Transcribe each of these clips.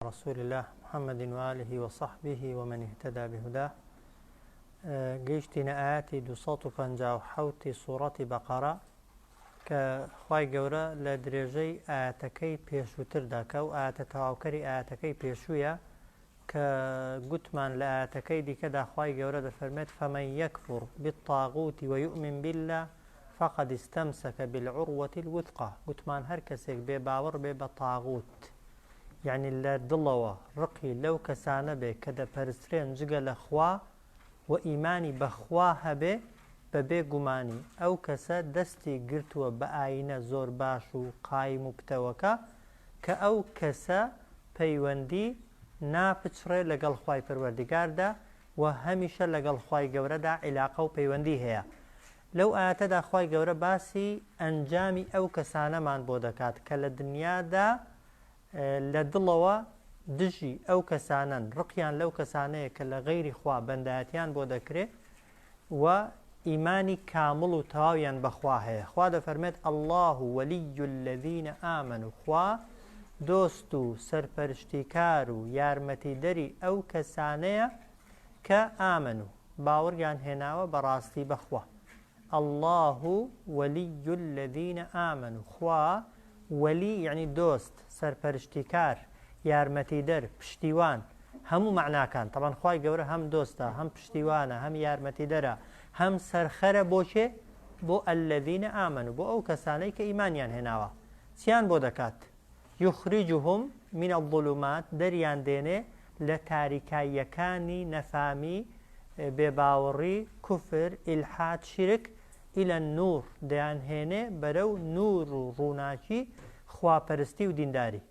رسول الله محمد وآله وصحبه ومن اهتدى بهداه. گەیشتینە ئاەتی 257 سوورەتی بەقەرە کە خوای گەورە لە درێژەی ئاەتەکەی پێشووتردا کە ئەو ئاەتە تەواوکەری ئاەتەکەی پێشوویە کە گوتمان لە ئاەتەکەی دیکەدا خوای گەورە دەفەرمێت فەمەن یەکفر بالطاغوت ويؤمن بالله فقد استمسك بالعروة الوثقى. گوتمان هەر کەسێک بێ باوەڕ بێ بە تاغوت، یعنی لە دڵەوە ڕقی لەو کەسانە بێ کە دەپەرسترێن جگە لە خوا و ئیمانی بەخوا هەبێ بەبێ گومانی ئەو کەسە دەستی گرتووە بە ئاینە زۆر باش و قایم و پتەوەکە کە ئەو کەسە پەیوەندی ناپچڕێ لەگەڵ خوای پەروەردیگاردا و هەمیشە لەگەڵ خوای گەورەدا عیلاقە و پەیوەندی هەیە. لەو ئاەتەدا خوای گەورە باسی ئەنجامی ئەو کەسانەمان بۆ دەکات کە لە دنیادا لە دڵەوە دژی ئەو کەسانن، ڕقیان لەو کەسانەیە کە لە غەیری خوا بەندایەتیان بۆ دەکرێت و ئیمانی کامڵ و تەواویان بەخوا هەیە. خوا دەفەرمێت الله وەلیی الذین ئامنوا، خوا دۆست و سەرپەرشتیکار و یارمەتیدەری ئەو کەسانەیە کە ئامن و باوەڕیان هێناوە بەڕاستی بەخوا. الله وەلیی الذین ئامنوا، خوا وەلی یعنی دۆست، سەرپەرشتیکار، یارمەتیدەر، پشتیوان، هەموو معناکان. طبعا خوای گەورە هەم دۆستە، هەم پشتیوانە، هەم یارمەتیدەرە، هەم سەرخەرە بۆچێ؟ بۆ ئەلەذینە ئامنوا، بۆ ئەو کەسانەی کە ئیمانیان هێناوە. چیان بۆ دەکات؟ یخریجهم من الظلمات، دەریان دێنێ لە تاریکاییەکانی نەفامی، بێباوەڕی، کوفر، ئیلحاد، شرک إلى النور، دەیان هێنێ بەرەو نور و ڕووناکی خواپەرستی و دینداری.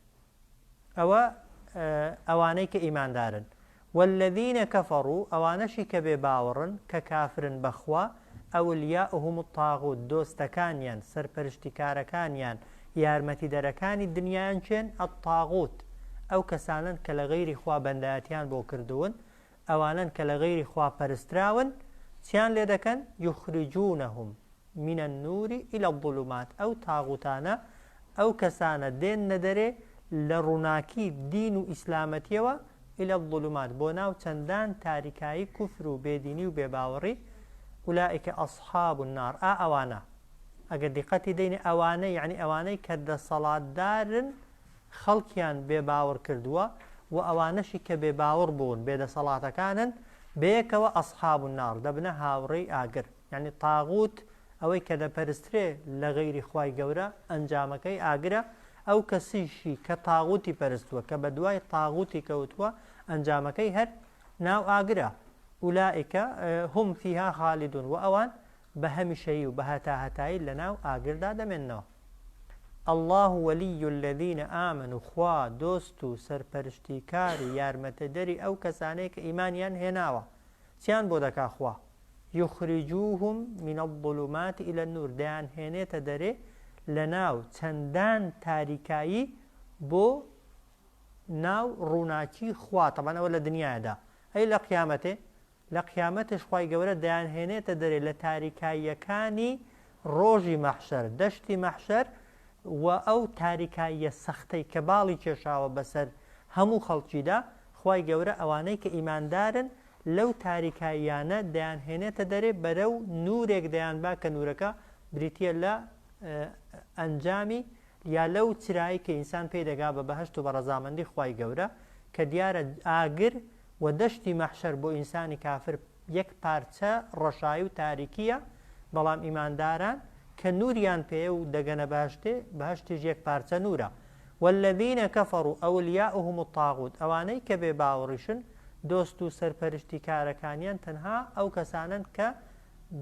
ئەوانەی کە ئیماندارن. والذین کەفەڕوا، ئەوانەشی کە بێ باوەڕن کە کافرن بەخوا، ئەولیاؤهم الطاغوت، دۆستەکانیان، سەرپەرشتیکارەکانیان، یارمەتیدەرەکانی دنیایان چێن؟ الطاغوت، ئەو کەسانن کە لە غەیری خوا بەندایەتیان بۆ کردوون، ئەوانن کە لە غەیری خوا پەرستراون. چیان لێ دەکەن؟ یخریجونهم من النور إلى الظلمات، ئەو تاغوتانە، ئەو کەسانە دێنە دەرێ لە ڕووناکی دین و ئیسلامەتیەوە إلى الظلمات، بۆ ناو چەندان تاریکایی کوفر و بێدینی و بێباوەڕی. ئولائیکە ئەصحاب النار، ئەوانە ئەگەر دیقەتی دەینێ ئەوانە یعنی ئەوانەی کە دەسەڵاتدارن خەڵکیان بێباوەڕ کردووە و ئەوانەشی کە بێباوەڕ بوون بێدەسەڵاتەکانن بەیەکەوە ئەصحاب النار، دەبنە هاوڕێی ئاگر. یعنی تاغوت ئەوەی کە دەپەرسترێ لە غەیری خوای گەورە ئەنجامەکەی ئاگرە، ئەو کەسیشی کە تاغوتی پەرستووە کە بە دوای تاغوتی کەوتووە ئەنجامەکەی هەر ناو ئاگرە. ئولائیکە هم فیها خالدون، و ئەوان بە هەمیشەیی و بە هەتاهەتایی لە ناو ئاگردا دەمێننەوە. الله وەلیی الذین ئامنوا، خوا دۆست و سەرپەرشتیکار و یارمەتەدەری ئەو کەسانەی کە ئیمانیان هێناوە. چیان بۆ دەکا خوا؟ یخریجوهم من الظلمات إلى النور، دەیان هێنێتە دەرێ لە ناو چەندان تاریکایی بۆ ناو ڕووناکی خوا. طبعا ئەوە لە دنیادا. ئەی لە قیامەتێ؟ لە قیامەتش خوای گەورە دەیان هێنێتە دەرێ لە تاریکاییەکانی ڕۆژی مەحشەر، دەشتی مەحشەر، و ئەو تاریکاییە سەختەی کە باڵی کێشاوە بەسەر هەموو خەڵکیدا. خوای گەورە ئەوانەی کە ئیماندارن لەو تاریکاییانە دەیان هێنێتە دەرێ بەرەو نورێک دەیان با کە نورەکە بریتیە لە ئەنجامی یا لەو چرایی کە ئینسان پێی دەگا بە بەهەشت و بە ڕەزامەندی خوای گەورە، کە دیارە ئاگر و دەشتی مەحشەر بۆ ئینسانی کافر یەک پارچە ڕەشایی و تاریکیە، بەڵام ئیمانداران کە نوریان پێ و دەگەنە باشتێ بەهشتیش یەک پارچە نورە. والذین کەفەڕوا ئەولیاؤهم الطاغوت، ئەوانەی کە بێ باوەڕیشن دۆست و سەرپەرشتیکارەکانیان تەنها ئەو کەسانن کە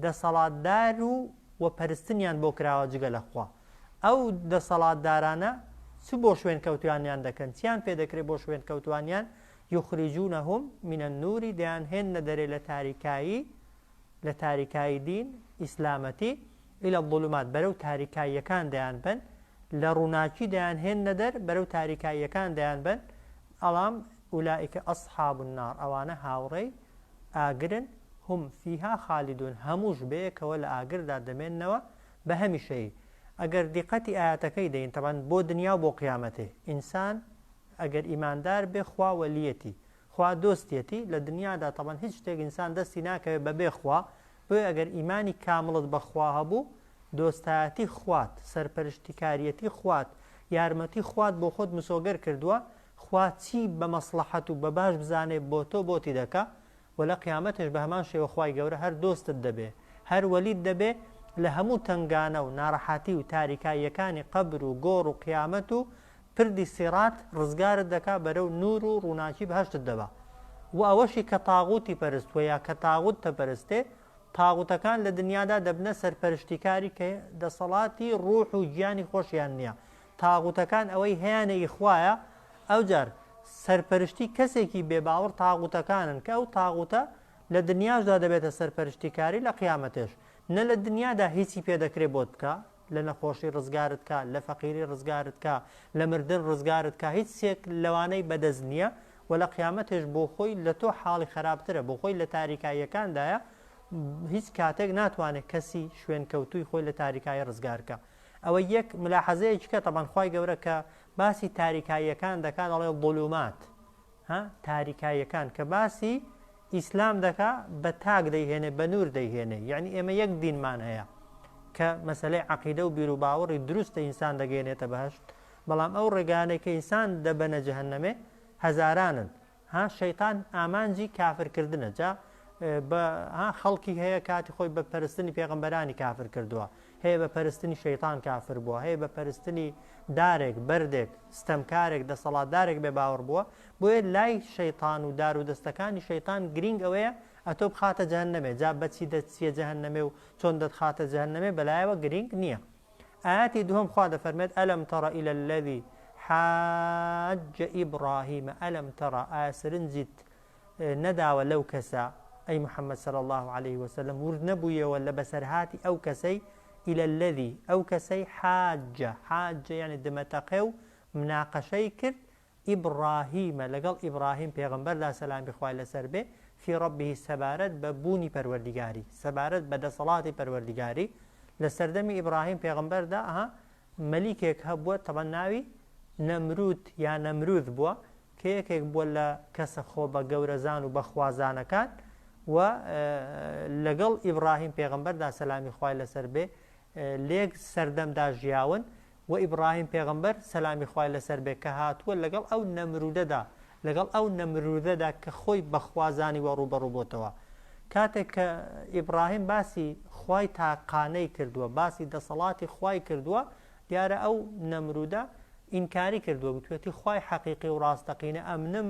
دەسەڵاتدار و پەرستنیان بۆ کراوە جگە لە خوا. ئەو دەسەڵاتدارانە چ بۆ شوێن کەوتوانیان دەکەن؟ چیان پێ دەکرێت بۆ شوێن کەوتوانیان؟ یخریجونهم من النور، دەیان هێنە دەرێ لە تاریکایی دین ئیسلامەتی إلى الظلمات، بەرەو تاریکاییەکان دەیان بن، لە ڕووناکی دەیان هێنە دەر بەرەو تاریکاییەکان دەیان بن. ئەڵام ئولائیکە ئەصحاب النار، ئەوانە هاوڕێی ئاگرن، هم فیها خالدون، هەمووش بەیەکەوە لە ئاگردا دەمێننەوە بە هەمیشەیی. ئەگەر دیقەتی ئاەتەکەی دەین، طبعا بۆ دنیا و بۆ قیامەتێ ئینسان ئەگەر ئیماندار بێ خوا وەلیەتی خوا دۆستێتی لە دنیادا تەبەن هیچ شتێک ئینسان دەستی ناکەوێت بەبێ خوا بۆیە ئەگەر ئیمانی کامڵت بەخوا هەبوو دۆستایەتی خوات سەرپەرشتیکاریەتی خوات یارمەتی خوات بۆ خۆت مسۆگەر کردووە خوا چی بە مەسلحەت و بە باش بزانێت بۆ تۆ بۆتی دەکا و لە قیامەتش بە هەمان شێوە خوای گەورە هەر دۆستت دەبێ هەر وەلیت دەبێ لە هەموو تنگانە و ناڕەحەتی و تاریکاییەکانی قەبر و گۆڕ و قیامەت و پردی سیرات ڕزگارت دەکا بەرەو نور و ڕووناکی بەهەشتت دەبا و ئەوەشی کە تاغوتی پەرستوە یا کە تاغوت تەپەرستێ تاغوتەکان لە دنیادا دەبنە سەرپەرشتیکاری کە دەسەڵاتی ڕوح و گیانی خۆشیان نییە تاغوتەکان ئەوەی هەیانەی خوایە ئەوجار سەرپەرشتی کەسێکی بێباوەڕ تاغوتەکانن کە ئەو تاغوتە لە دنیاشدا دەبێتە سەرپەرشتیکاری لە قیامەتێش نە لە دنیادا هیچی پێدەکرێت بۆت بکە لە نەخۆشی ڕزگارت کە لە فەقیری ڕزگارت کە لە مردن ڕزگارت کە هیچ سێک لەوانەی بەدەست نییە و لە قیامەتێش بۆ خۆی لە تۆ حاڵی خراپترە بۆ خۆی لە تاریکاییەکاندایە هیچ کاتێک ناتوانێت کەسی شوێن کەوتوی خۆی لە تاریکایی ڕزگارکە ئەوە یەک ملاحەزەیەکی کە تەبەن خوای گەورە کە باسی تاریکاییەکان دەکات ئەڵێ ظولومات تاریکاییەکان کە باسی ئیسلام دەکا بە تاک دەیهێنێ بە نور دەیهێنێ یعنی ئێمە یەک دینمان هەیە کە مەسەلەی عەقیدە و بیر و باوەڕی دروستە ئینسان دەگەێنێتە بەهەشت بەڵام ئەو ڕێگانەی کە ئینسان دەبەنە جەهەنەمێ هەزارانن شەیطان ئامانجی کافرکردنە جا خەڵکی هەیە کاتی خۆی بە پەرستنی پێغەمبەرانی کافر کردووە هەیە بە پەرستنی شەیطان کافر بووە هەیە بە پەرستنی دارێک بەردێک ستەمکارێک دەسەڵاتدارێک بێ باوەڕ بووە بۆیە لای شەیطان و دار و دەستەکانی شەیطان گرنگ ئەوەیە ئەتۆ بخاتە جەهەنەمێ جا بەچی دەچیە جەهەنەمێ و چۆن دەتخاتە جەهەنەمێ بەلایەوە گرنگ نییە ئاەتی دووەم خوا دەفەرمێت ئەلەم تەڕە إلى الذي حاج إبراهيم ألم ترى سرنجت نداوە لەو کەسە ئەی محەممەد صلى الله عليه وسلم ورد نەبوویەوە لە بەسەرهاتی ئەو کەسەی إلى الذي ئەو کەسەی حاجە یعنی دمەتەقێ و مناقەشەی کرد ئیبراهیمە لەگەڵ ئیبراهیم پێغەمبەردا سەلامی خوای لەسەر بێ فی ڕەبیه سەبارەت بە بوونی پەروەردیگاری سەبارەت بە دەسەڵاتی پەروەردیگاری لە سەردەمی ئیبراهیم پێغەمبەردا مەلیکێک هەبووە تەبەن ناوی نەمرود یا نەمرود بووە کە یەکێک بووە لە کەسە خۆ بە گەورەزان و بە خوازانەکان و لەگەڵ ئیبراهیم پێغەمبەردا سەلامی خوای لەسەر بێ لێک سەردەمدا ژیاون و ئیبراهیم پێغەمبەر سەلامی خوای لەسەر بێ کە هاتووە لەگەڵ ئەو نەمرودەدا کە خۆی بە خوازانی وە ڕوبەڕوو بۆتەوە کاتێک کە ئیبراهیم باسی خوای تاقانەی کردووە باسی دەسەڵاتی خوای کردووە دیارە ئەو نەمرودە ئینکاری کردووە گوتوێتی خوای حەقیقی و ڕاستەقینە ئەمنم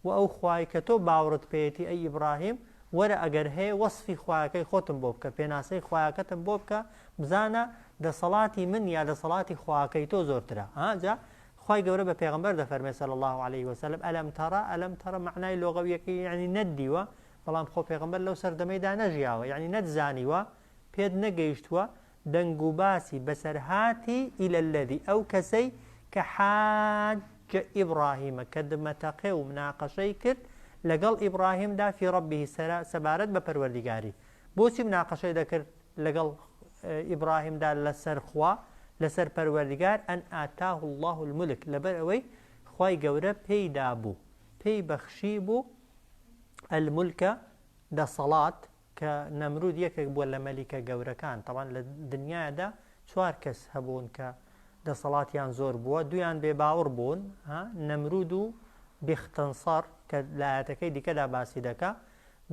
و ئەو خوای کە تۆ باوڕت پێیەتی ئەی ئیبراهیم وەرە ئەگەر هەیە وەصفی خوایەکەی خۆتم بۆ بکە پێناسەی خوایەکەتم بۆ بکە بزانە دەسەڵاتی من یا دەسەڵاتی خوایەکەی تۆ زۆرترە جا خوای گەورە بە پێغەمبەر دەفەرمێ صلی الله عليه وسلم ئەلەم تەڕە معنای لۆغەویەکەی یعنی نەدیوە بەڵام خۆ پێغەمبەر لەو سەردەمەیدا نەژیاوە یعنی نەتزانیوە پێت نەگەیشتووە دەنگ و باسی بەسەرهاتی إلى الذي ئەو کەسەی کە حاجە ئیبراهیمە کە دمەتەقێ و مناقەشەی کرد لەگەڵ ئیبراهیمدا فی ڕەبیه سەبارەت بە پەروەردیگاری بۆچی مناقەشەی دەکرد لەگەڵ ئیبراهیمدا لەسەر خوا لەسەر پەروەردیگار ئەن ئاتاه الله الملک لەبەر ئەوەی خوای گەورە پێیدا بوو پێی بەخشی بوو الملکە دەسەڵات کە نەمرود یەکێک بووە لە مەلیکە گەورەکان تەوان لە دنیادا 4 کەس هەبوون کە دەسەڵاتیان زۆر بووە دویان بێ باوەڕ بوون نەمرود و بیختەنسەر کە لە ئاەتەکەی دیکەدا باسی دەکا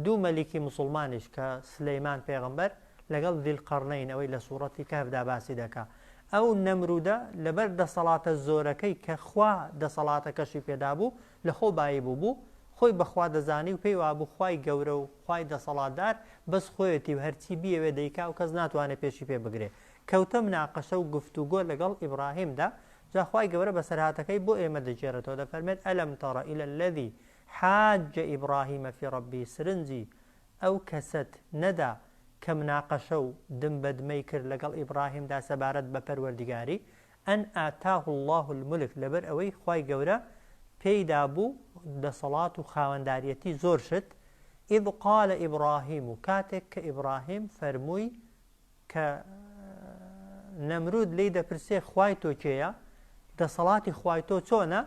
دوو مەلیکی مسلمانیش کە سلەیمان پێغەمبەر لەگەڵ ذیلقەرنەین ئەوەی لە سوورەتی کەهفدا باسی دەکا ئەو نەمرودە لەبەر دەسەڵاتە زۆرەکەی کە خوا دەسەڵاتەکەشی پێدا بوو لە خۆ بایی بوو خۆی بەخوا دەزانی و پێی وابوو خوای گەورە و خوای دەسەڵاتدار بەس خۆیەتی و هەرچی بیەوێ دەیکا و کەس ناتوانێت پێشی پێ بگرێ کەوتە مناقەشە و گفتوگۆ لەگەڵ ئیبراهیمدا جا خوای گەورە بەسەرهاتەکەی بۆ ئێمە دەجێڕێتەوە دەفەرمێت ئەلەم تەڕە إلى الذي حاجە ئیبراهیمە فی ڕەبی سرنجی ئەو کەسەت نەدا کە مناقەشە و دم بەدمەی کرد لەگەڵ ئیبراهیمدا سەبارەت بە پەروەردیگاری ئەن ئاتاه الله الملک لەبەر ئەوەی خوای گەورە پێیدا بوو دەسەڵات و خاوەنداریەتی زۆر شت إذ قال ئیبراهیم و کاتێک کە ئیبراهیم فەرمووی کە نەمرود لی دەپرسێ خوای تۆ کێیە دەسەڵاتی خوای تۆ چۆنە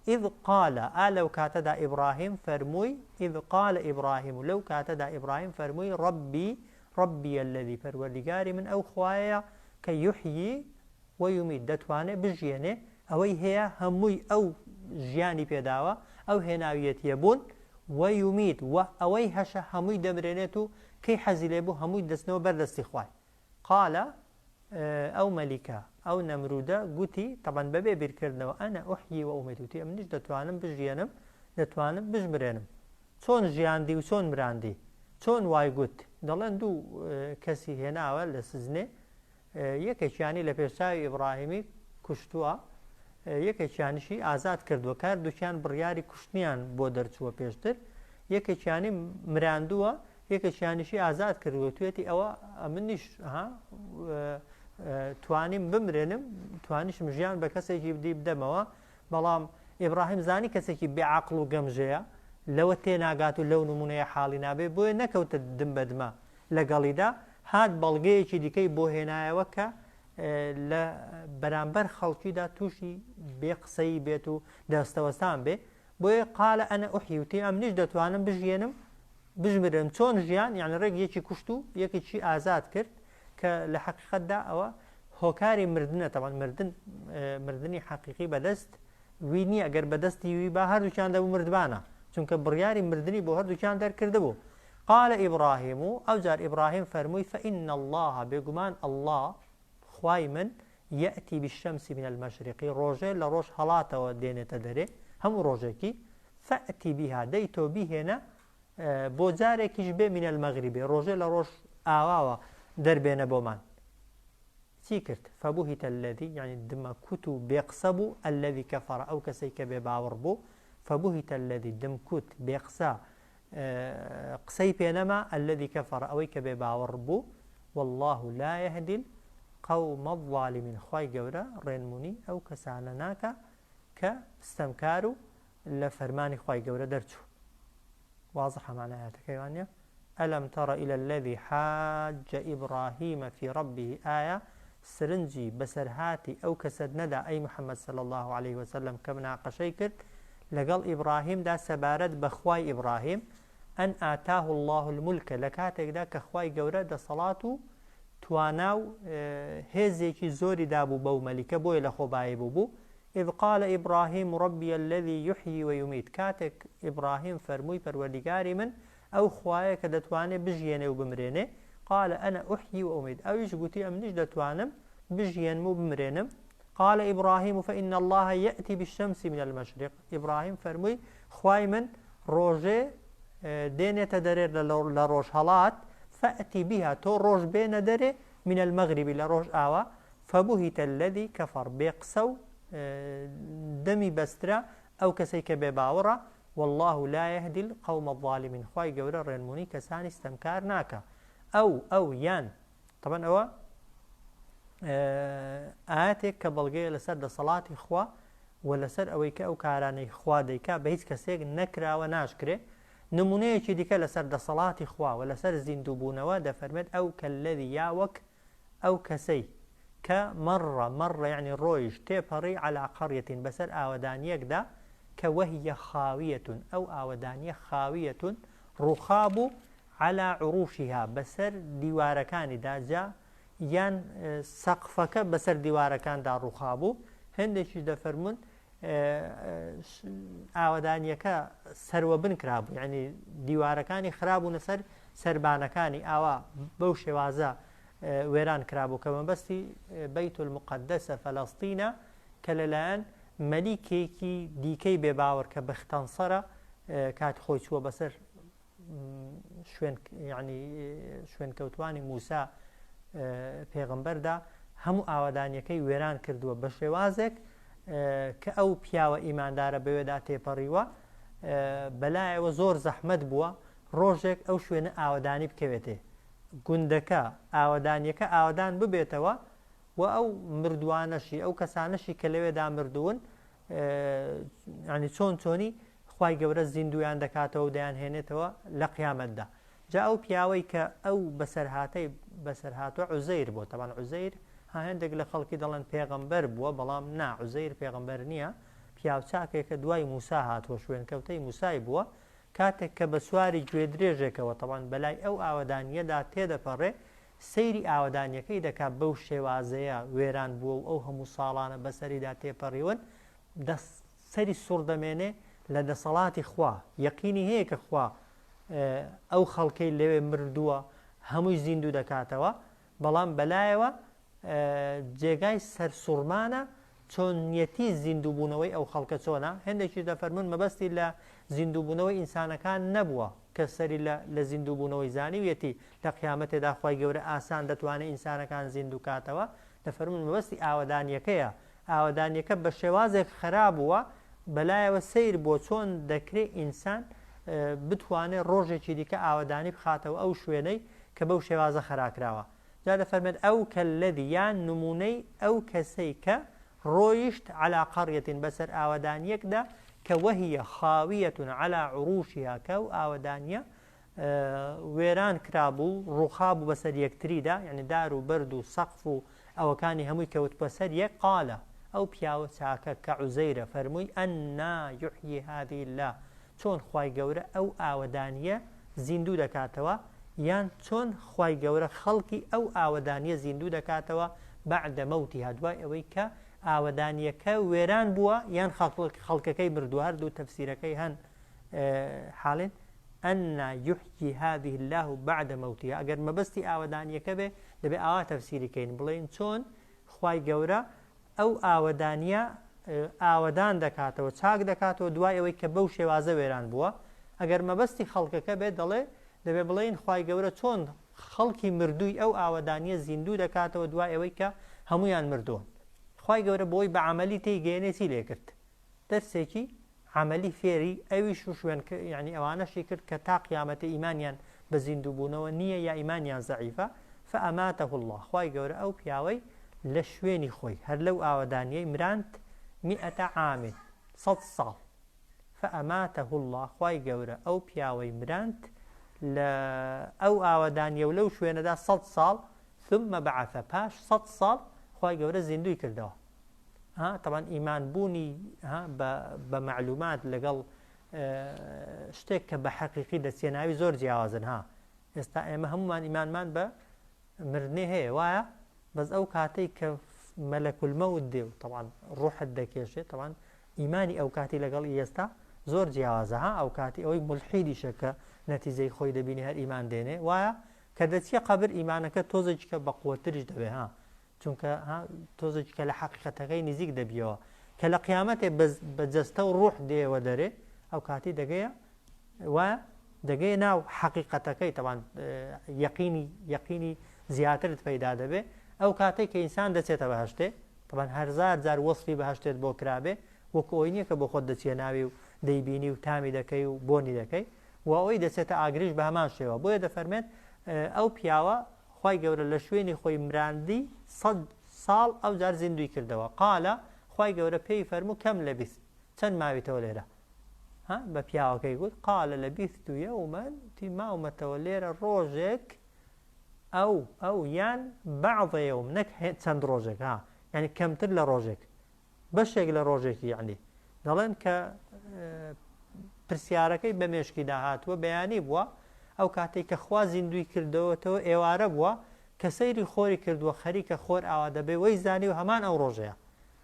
إذ قال لو كاتدا إبراهيم فرموي إذ قال إبراهيم لو كاتدا إبراهيم فرموي ربي الذي فروردگاري من أو خوايا كي يحيي ويميت دتوانه بجيانه أوي هي هموي أو جياني بيداوة أو هناوية يبون ويميت وأوي هشا هموي دمرينتو كي حزيليبو هموي دسنو بردستي خواي قال أو ملكا أو نمرودة قوتي طبعا ببي بيركرنا وأنا أحيي وأميت وتي منيش دتوانم بجيانم دتوانم بجمرينم چۆن ژیاندی و چۆن مراندی چۆن وای گوت دەڵێن دوو کەسی هێناوە لە سزنێ یەکێکیانی لە پێشچاوی ئیبراهیمی کوشتووە یەکێکیانیشی ئازاد کردووە کار دووچیان بڕیاری کوشتنیان بۆ دەرچووە پێشتر یەکێکیانی مراندووە یەکێکیانیشی ئازاد کردووە توێتی ئەوە منیش توانیم بمرێنم توانیشم ژیان بە کەسێکی بدی بدەمەوە بەڵام ئیبراهیم زانی کەسێکی بێعەقڵ و گەمژەیە لەوە تێناگات و لەو نمونەیە حاڵی نابێ بۆیە نەکەوتە دم بەدمە لەگەڵیدا هات بەڵگەیەکی دیکەی بۆ هێنایەوە کە لە بەرامبەر خەڵکیدا تووشی بێ قسەی بێت و دەستەوەستان بێ بۆیە قالە ئەنە ئوحی وتی ئەم نیش دەتوانم بژێنم بژمرم چۆن ژیان یعنی ڕێک یەکی کوشت و یەکێکی ئازاد کرد کە لە حەقیقەتدا ئەوە هۆکاری مردنە تەوان مردنی حەقیقی بەدەست وی نییە ئەگەر بەدەستی وی با هەردووچیان دەبوو مردبانە چونکە بڕیاری مردنی بۆ هەردووچیان دەرکردبوو قال ئیبراهیم و ئەوجار ئیبراهیم فەرمووی فإن الله بێگومان الله خوای من یەئتی بالشەمس من المەشرق ڕۆژێ لە ڕۆژ هەڵاتەوە دێنێتە دەرێ هەموو ڕۆژێکی فەئتی بها دەیتۆ بیهێنە بۆ جارێکیش بێ من المەغریب ڕۆژێ لە ڕۆژ ئاواوە دەربێنە بۆمان چی کرد فبوهت الذي يعني دمكوت بيقصبو الذي كفر أو كسيك بباور بو فبهت الذي دمكوت بيقصى قسي بينما الذي كفر أويك بباور بو والله لا يهدي القوم الظالمين خواي قورا رينموني أو كسانناك كاستمكارو لفرماني خواي قورا درجو واضحة معنى آياتك أيوانيا ألم تر إلى الذي حاج إبراهيم في ربه آية سرنجي بسرهاتي أو كسد ندى أي محمد صلى الله عليه وسلم كمناقشي كرت لەگەڵ ئیبراهیم دا سەبارەت بە خوای ئیبراهیم ئەن ئاتاه الله الملکە لە کاتێکدا کە خوای گەورە دەسەڵات و توانا و هێزێکی زۆری دابوو بەو مەلیکە بۆیە لە خۆبایی بوو إذ قال إبراهيم ربي الذي يحيي ويميت كاتك إبراهيم فرموي پروردگاری من أو خوايا کە دەتوانێ بژیێنێ و بمرێنێ قال أنا أحيي وأميت ئەویش گوتی ئەم نیش دەتوانم بژیێنم و بمرێنم قال إبراهيم فإن الله يأتي بالشمس من المشرق إبراهيم فرموي خواي من روجي دينة درير لروج هلات فأتي بها تو روج بين دري من المغرب لروج آوا فبهت الذي كفر بيقسو دمي بسترا أو كسيك بباورا والله لا يهدي القوم الظالمين خواي قورا رنموني كساني استمكار ناكا أو يان طبعا أو ئاەتێک کە بەڵگەیە لەسەر دەسەڵاتی خوا و لەسەر ئەوەی کە ئەو کارانەی خوا دەیکا بە هیچ کەسێک نەکراوە ناشکرێ نمونەیەکی دیکە لەسەر دەسەڵاتی خوا و لەسەر زیندووبوونەوە دەفەرمێت ئەو کەلەذی یا وەک ئەو کەسەی کە مەڕە یعنی ڕۆیش تێپەڕی عەلا قەڕیەتین بەسەر ئاوەدانیەکدا کە وەهیە خاویەتون ئەو ئاوەدانیە خاویەتون ڕووخابوو عەلا عوروشیها بەسەر دیوارەکانیدا جا یان سەقفەکە بەسەر دیوارەکاندا ڕووخابوو هەندێکیش دەفەرمون ئاوەدانیەکە سەروەبن کرابوو یعنی دیوارەکانی خرابوونە سەر سەربانەکانی ئاوا بەو شێوازە وێران کرابوو کە مەبەستی بەیت المقەدەسە فەلەستینە کە لەلایەن مەلیکێکی دیکەی بێباوەڕ کە بەختەنسەرە کات خۆی چووە بەسەر شوێنکەوتوانی موسا پێغەمبەردا هەموو ئاوەدانیەکەی وێران کردووە بە شێوازێک کە ئەو پیاوە ئیماندارە بەوێدا تێپەڕیوە بەلایەوە زۆر زەحمەت بووە ڕۆژێک ئەو شوێنە ئاوەدانی بکەوێتێ گوندەکە ئاوەدانیەکە ئاوەدان ببێتەوە و ئەو مردوانەشی ئەو کەسانەشی کە لەوێدا مردوون ینی چۆنی خوای گەورە زیندویان دەکاتەوە و دەیان هێنێتەوە لە قیامەتدا جا ئەو پیاوەی کە ئەو بەسەرهاتوە عوزەیر بووە تەبان عوزەیر هەندێک لە خەڵکی دەڵێن پێغەمبەر بووە بەڵام نا عوزەیر پێغەمبەر نییە پیاوچاکێکە دوای موسا هاتووە شوێنکەوتەی موسای بووە کاتێک کە بە سواری گوێ درێژێکەوە تەوان بەلای ئەو ئاوەدانیەدا تێدەپەڕێ سەیری ئاوەدانیەکەی دەکات بەو شێوازەیە وێران بووە و ئەو هەموو ساڵانە بەسەریدا تێپەڕیون سەری سوڕ دەمێنێ لە دەسەڵاتی خوا یەقینی هەیە کە خوا ئەو خەڵکەی لەوێ مردووە هەمووی زیندوو دەکاتەوە بەڵام بەلایەوە جێگای سەرسوڕمانە چۆنیەتی زیندووبوونەوەی ئەو خەڵکە چۆنە هەندێکی دەفەرمون مەبەستی لە زیندووبوونەوەی ئینسانەکان نەبووە کە سەری لە زیندووبوونەوەی زانیویەتی لە قیامەتێدا خی گەورە ئاسان دەتوانێت ئینسانەکان زیندوو کاتەوە دەفەرمون مەبەستی ئاوەدانیەکەیە ئاوەدانیەکە بە شێوازێک خراپ بووە بەلایەوە سیر بۆ چۆن دەکرێت ئینسان بتوانێت ڕۆژێکی دیکە ئاوەدانی بخاتەوە ئەو شوێنەی کە بەو شێوازە خراکراوە جا دەفەرمێت ئەو کەللەذی یان نمونەی ئەو کەسەی کە ڕۆیشت على قەڕیەة بەسەر ئاوەدانیەکدا کە وەهیە خاویەة على عروشها کە ئەو ئاوەدانیە وێران کرابوو ڕووخابوو بەسەر یەکتریدا یعنی دار و بەرد و سەقف و ئەوەکانی هەمووی کەوت بەسەر یەک قالە ئەو پیاوە چاکە کە عوزەیرە فەرمووی ئەنا یحیی هذه الله چۆن خوای گەورە ئەو ئاوەدانیە زیندوو دەکاتەوە یان چۆن خوای گەورە خەڵکی ئەو ئاوەدانیە زیندوو دەکاتەوە بعد مەوتیها دوای ئەوەی کە ئاوەدانیەکە وێران بووە یان خەڵکەکەی مردووە هەردوو تەفسیرەکەی هەن حاڵێن ئەنا یحیی هذه الله بعد مەوتیها ئەگەر مەبەستی ئاوەدانیەکە بێ دەبێ ئاوا تەفسیریکەین بڵێن چۆن خوای گەورە ئەو ئاوەدانیە ئاوەدان دەکاتەوە چاک دەکاتەوە دوای ئەوەی کە بەو شێوازە وێران بووە ئەگەر مەبەستی خەڵکەکە بێت دەڵێ دەبێ بڵێن خوای گەورە چۆن خەڵکی مردووی ئەو ئاوەدانیە زیندوو دەکاتەوە دوای ئەوەی کە هەمویان مردوون خوای گەورە بۆی بە عەمەلی تێیگەێنێتی لێ کرد دەرسێکی عەمەلی فێری ئەویش شوێن یعنی ئەوانەشی کرد کە تا قیامەتە ئیمانیان بە زیندووبوونەوە نییە یا ئیمانیان زەعیفە فەئەماتەه الله خوای گەورە ئەو پیاوەی لە شوێنی خۆی هەر لەو ئاوەدانیەی مراند 100 عام 100 ساڵ فەئەماتەه الله خوای گەورە ئەو پیاوەی مراند لە ئەو ئاوەدانیە و لەو شوێنەدا 100 ساڵ ثم بعث پاش 100 ساڵ خوای گەورە زیندوی کردەوە طبعا ئیمان بوونی بە معلومات لەگەڵ شتێک کە بە حەقیقی دەستێناوی زۆر جیاوازن ئێستا ئێمە هەمومان ئیمانمان بە مردنێ هەیە وایە بەس ئەو کاتەی کە مەلەکولمەوت دێ و طبعا ڕوحت دەکێشێت طبعا ئیمانی ئەو کاتی لەگەڵ ئێستا زۆر جیاوازە ئەو کاتی ئەوەی ملحیدیشە کە نەتیجەی خۆی دەبینی هەر ئیمان دێنێ وایە کە دەچیە قەبر ئیمانەکە تۆزێکیکە بە قووەتریش دەبێ چونکە تۆزێکی کە لە حەقیقەتەکەی نزیک دەبیەوە کە لە قیامەتێ بە جەستە و ڕوح دێوە دەرێ ئەو کاتی دەگەیە وایە دەگەیە ناو حەقیقەتەکەی تەوان یەقینی زیاترت پەیدا دەبێ ئەو کاتێک کە ئینسان دەچێتە بەهەشتێ طبعا هەرزار جار وەصفی بەهەشتێت بۆ کرابێ وەکو ئەوەی نییە کە بۆ خۆت دەچێ ناوی و دەیبینی و تامی دەکەی و بۆنی دەکەی و ئەوەی دەچێتە ئاگریش بە هەمان شێوە بۆیە دەفەرمێت ئەو پیاوە خوای گەورە لە شوێنی خۆی مراندی 100 ساڵ ئەو جار زیندوی کردەوە قالە خوای گەورە پێی فەرموو کەم لەبیست چەند ماویتەوە لێرە بە پیاوەکەی گوت قالە لەبیست یەومەن ماومەتەوە لێرە ڕۆژێک ئەو یان بەعض یەوم نەک چەند ڕۆژێک یعنی کەمتر لە ڕۆژێک بەشێک لە ڕۆژێکی یعنی دەڵێن کە پرسیارەکەی بە مێشکی داهاتووە بەیانی بووە ئەو کاتێک کە خوا زیندوی کردەوەتەوە ئێوارە بووە کە سەیری خۆری کردووە خەریکە خۆر ئاوا دەبێ وەی زانی و هەمان ئەو ڕۆژەیە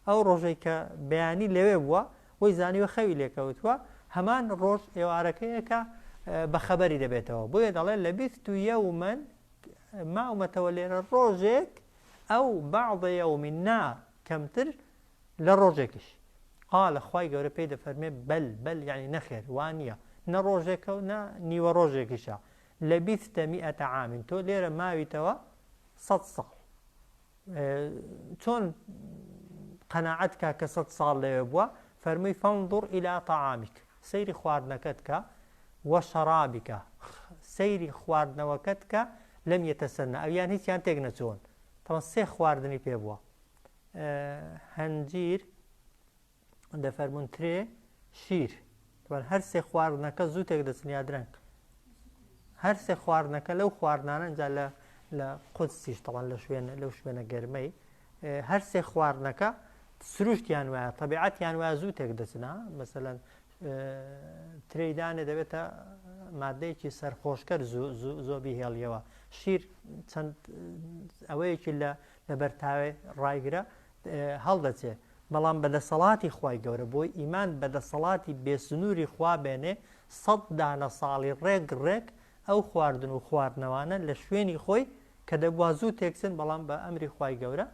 ئەو ڕۆژەی کە بەیانی لەوێ بووە وەی زانیوە خەوی لێکەوتووە هەمان ڕۆژ ئێوارەکەیە کە بە خەبەری دەبێتەوە بۆیە دەڵێ لەبیست یەومەن ماومەتەوە لێرە ڕۆژێک ئەو بەعض یەومی نا کەمتر لە ڕۆژێکیش قالە خوای گەورە پێی دەفەرمێ بەل یعنی نەخێر وانە نە ڕۆژێکە و نە نیوە ڕۆژێکیشە لەبیستە 100 عام تۆ لێرە ماویتەوە 100 ساڵ چۆن قەناعەت کا کە 100 ساڵ لەوێ بووە فەرمووی فەنظر إلى طعامك سەیری خواردنەکەت کە وەشەرابیکە سەیری خواردنەوەکەت کە لەم یەتەسەنە ئەویان هیچیان تێک نەچوون تەوە سێ خواردنی پێ بووە هەنجیر دەفەرمون ترێ شیر هەر سێ خواردنەکە زوو تێک دەچنیا درەنگ هەر سێ خواردنەکە لەو خواردنانە ئەنجا لە قودسیش تەوان لەو شوێنە گەرمەی هەر سێ خواردنەکە سروشتیان وایە تەبیعەتیان وایە زوو تێک دەچنا مەسەلەن ترێدانێ دەبێتە مادەیەکی سەرخۆشکەر زۆبی هێڵیەوە شیر چەند ئەوەیەکی لە بەرتاوێ ڕایگرە هەڵدەچێت بەڵام بەدەسەڵاتی خوای گەورە بۆی ئیمان بەدەسەڵاتی بێسنووری خوا بێنێ 100 دانە ساڵی ڕێک ئەو خواردن و خواردنەوانە لە شوێنی خۆی کە دەبوا زوو تێکسن بەڵام بە ئەمری خوای گەورە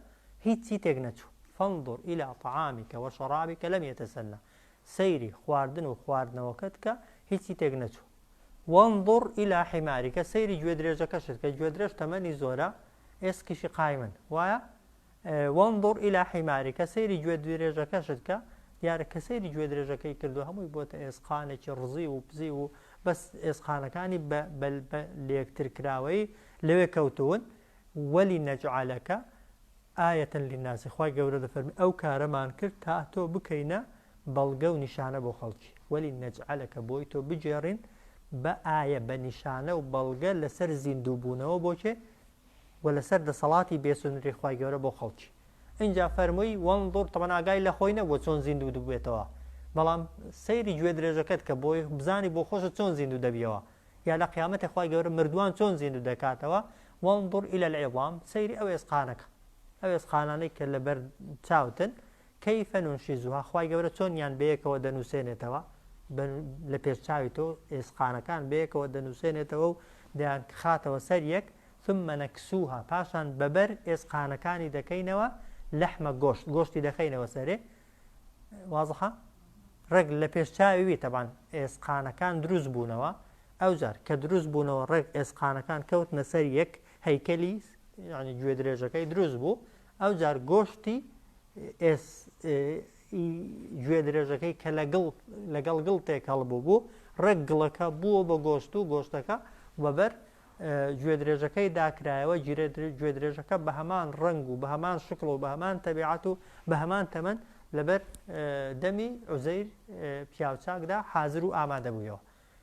هیچی تێک نەچوو فانظر إلى طعامك وشرابك لم يتسنى سەیری خواردن و خواردنەوەکەت کە هیچی تێک نەچوو وانظر إلى حمارك سەیری گوێ درێژەکەشت کە گوێ درێژ تەمەنی زۆرە ئێسکیشی قایمن وایە وانظر إلى حمارك سەیری گوێ درێژەکەشت کە دیارە کە سەیری گوێ درێژەکەی کردو هەمووی بۆتە ئێسقانێکی ڕزی و پزی و بەس ئێسقانەکانی بە لێکترکراوەی لەوێ کەوتون وەلی نەجعلەکە ئایەتەن للناس خوای گەورە دەفەرمی ئەو کارەمان کرد تا تۆ بکەینە بەڵگە و نیشانە بۆ خەڵکی وەلی نەجعلەکە بۆی تۆ بجێڕین بە ئایە بە نیشانە و بەڵگە لەسەر زیندوو بوونەوە بۆچێ و لەسەر دەسەڵاتی بێسنووری خوای گەورە بۆ خەڵکی اینجا فەرمووی وەنظر تەمەن ئاگای لە خۆی نەبووە چۆن زیندوو دەبێتەوە بەڵام سەیری گوێ درێژەکەت کە بۆی بزانی بۆ خۆشە چۆن زیندوو دەبیەوە یا لە قیامەتی خوای گەورە مردووان چۆن زیندوو دەکاتەوە وەنظر إلى العظام سەیری ئەو ئێسقانەکە ئەو ئێسقانانەی کە لەبەر چاوتن كيف ننشزها خوای گەورە چۆنیان بەیەکەوە دەنووسێنێتەوە لە پێشچاوی تۆ ئێسقانەکان بەیەکەوە دەنووسێنێتەوە و دەیان خاتەوە سەر یەک ثم نكسوها پاشان بەبەر ئێسقانەکانی دەکەینەوە لەحمە گۆشتی دەخەینەوە سەرێ وازحە ڕێک لە پێشچاوی تەبان ئێسقانەکان دروست بوونەوە ئەو جار کە دروست بوونەوە ڕێک ئێسقانەکان کەوتنە سەر یەک هەیکەلی یعنی گوێ درێژەکەی دروست بوو ئەو جار گۆشتی گوێ درێژەکەی کە لەگەڵ گڵتێک هەڵبوو بوو ڕێک گڵەکە بووە بە گۆشت و گۆشتەکە وەبەر گوێ درێژەکەی داکرایەوە گوێ درێژەکە بە هەمان ڕنگ و بە هەمان شکڵ و بە هەمان تەبیعەت و بە هەمان تەمەن لەبەر دەمی عوزەیر پیاوچاکدا حازر و ئامادە بوویەوە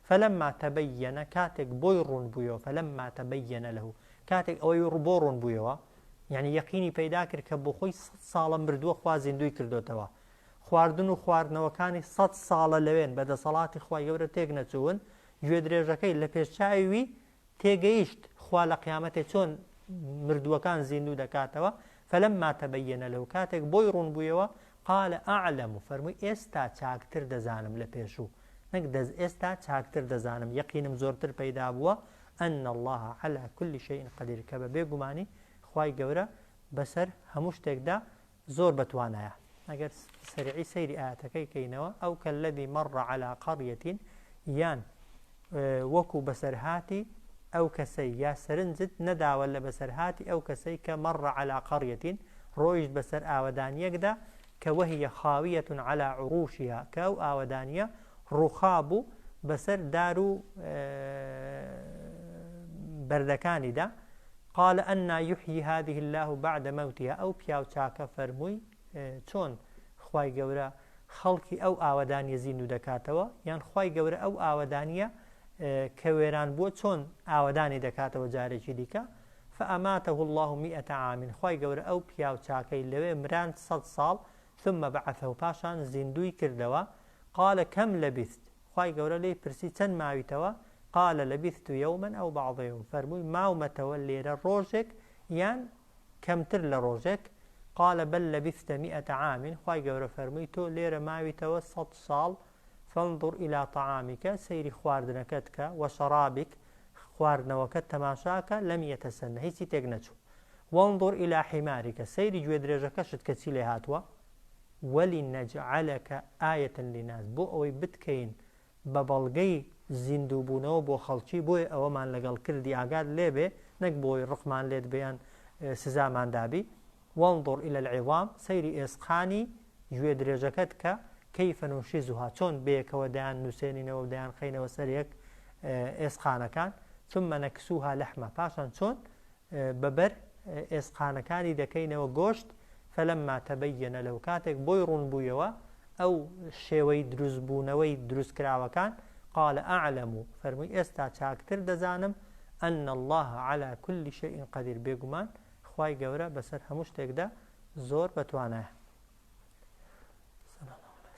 فەلەمما تەبەیەنە کاتێک بۆی ڕوون بوویەوە فەلەمما تەبەیەنە لەهو کاتێک ئەوەی بۆ ڕوون بوویەوە یعنی یەقینی پەیدا کرد کە بۆ خۆی 100 ساڵە مردووە خوا زیندوی کردوتەوە خواردن و خواردنەوەکانی 100 ساڵە لەوێن بەدەسەڵاتی خوای گەورە تێک نەچوون گوێ درێژەکەی لە پێشچاوی تێگەیشت خوا لە قیامەتێ چۆن مردووەکان زیندوو دەکاتەوە فەلەمما تەبەیەنە لەو کاتێک بۆی ڕوون بوویەوە قال ئەعلەم فەرمووی ئێستا چاکتر دەزانم لە پێشوو نەک ئێستا چاکتر دەزانم یەقینم زۆرتر پەیدا بووە أن الله على كل شيء قدير کە بە بێگومانی خوای گەورە بەسەر هەموو شتێکدا زۆر بەتوانایە ئەگەر سەریعی سەیری ئاەتەکەی کەینەوە ئەو کەلەذی مەڕ على قەڕیەة یان وەکو بەسەرهاتی ئەو کەسەی یا سەرنجت نەداوە لە بەسەرهاتی ئەو کەسەی کە مەڕ على قەڕیەة ڕۆیشت بەسەر ئاوەدانیەکدا کە وهي خاویة على عروشها کە ئەو ئاوەدانیە ڕووخا بوو بەسەر دار و بەردەکانیدا قال أنا يحيي هذه الله بعد موتها أو پیاوچاکە فەرمووی چۆن خوای گەورە خەڵکی ئەو ئاوەدانیە زیندوو دەکاتەوە یان خوای گەورە ئەو ئاوەدانیە کە وێران بووە چۆن ئاوەدانی دەکاتەوە جارێکی دیکە فأماته الله 100 عام خوای گەورە ئەو پیاوچاکەی لەوێ مران 100 ساڵ ثم بعثه پاشان زیندوی کردەوە قال كم لبثت خوای گەورە لێی پرسی چەند ماویتەوە قال لبثت يوما أو بعض يوم فەرمووی ماومەتەوە لێرە ڕۆژێک یان کەمتر لە ڕۆژێک قال بل لبثت 100 عام خوای گەورە فەرمووی تۆ لێرە ماویتەوە 100 ساڵ فانظر إلى طعامك سەیری خواردنەکەت کە وشرابك خواردنەوەکەت تەماشاکە لەم يتسنە هیچی تێک نەچوو وانظر إلى حمارك سەیری گوێ درێژەکەشت کە چی لێ هاتووە ولنجعلك آية للناس بۆ ئەوەی بتکەین بە بەڵگەی زیندوو بوونەوە بۆ خەڵکی بۆی ئەوەمان لەگەڵ کردی ئاگاد لێبێ نەک بۆی ڕقمان لێت بەیان سزامان دابی وانظر إلى العظام سەیری ئێسقانی گوێ درێژەکەت کە كيف ننشزها چۆن بەیەکەوە دەیان نووسێنینەوە و دەیان خەینەوە سەر یەک ئێسقانەکان ثم نكسوها لحمە پاشان چۆن بەبەر ئێسقانەکانی دەکەینەوە گۆشت فەلەمما تەبەیەنە لەو کاتێک بۆی ڕوون بوویەوە ئەو شێوەی دروستبوونەوەی دروستکراوەکان قال أعلم فەرمووی ئێستا چاکتر دەزانم أن الله على كل شيء قدير بێگومان خوای گەورە بەسەر هەموو شتێکدا زۆر بەتوانایە